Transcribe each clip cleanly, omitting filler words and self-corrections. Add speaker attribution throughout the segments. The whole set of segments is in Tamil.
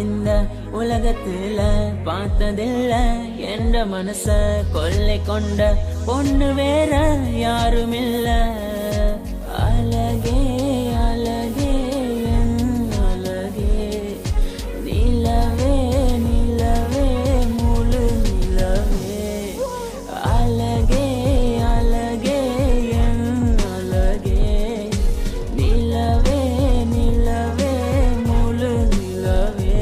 Speaker 1: இந்த உலகத்துல பார்த்ததில்ல என்ற மனச கொள்ளை கொண்ட பொண்ணு வேற யாருமில்ல. அழகே அழகே என் அழகே, நிலவே நிலவே முழு நிலவே. அழகே அழகே என் அழகே, நிலவே நிலவே முழு நிலவே.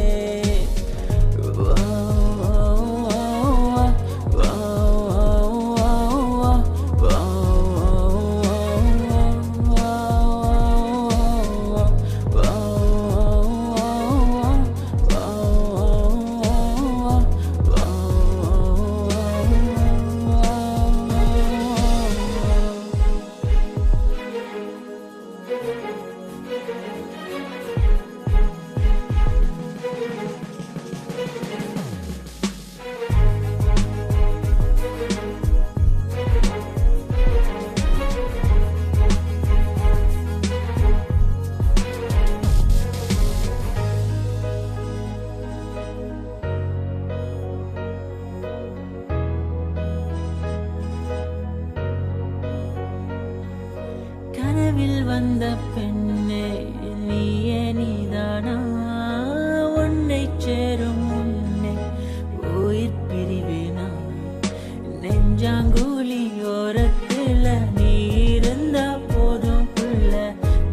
Speaker 1: கனவில் வந்த பெண்ணே நீயே நீதானா, உன்னை சேரும் முன்னே உயிர் பிரிவேனா. நெஞ்சாங்குழி ஓரத்துல நீ இருந்தா போதும் புள்ள,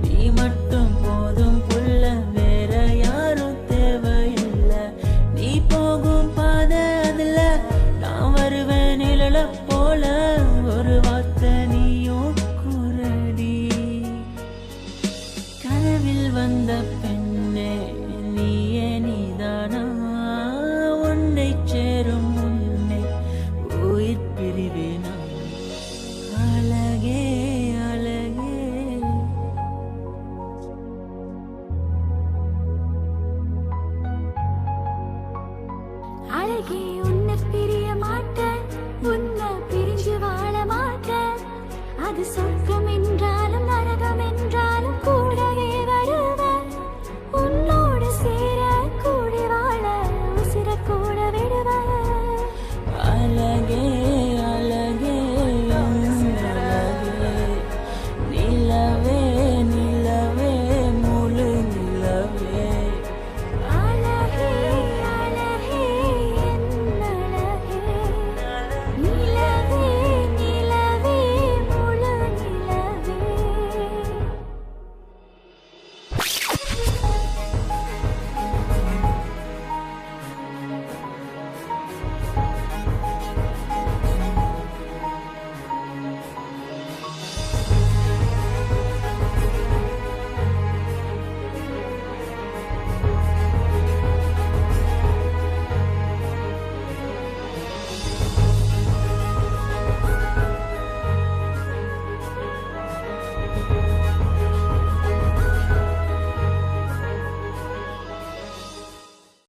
Speaker 1: நீ மட்டும் போதும் புள்ள, வேற யாரும் தேவையில்லை. நீ போகும் பாதை அதுல நான் வருவேன் நிழல போல, ஒரு வார்த்தை நீயும் குரடி. கனவில் வந்த பெண்ணே நீயே நீதானா, உன்னை சேரும் முன்னே உயிர் பிரிவேனா. அழகே அழகே
Speaker 2: அழகே, உன்னை பிரிய மாட்டேன், உன்னை பிரிஞ்சு வாழ மாட்டேன். அது சொல்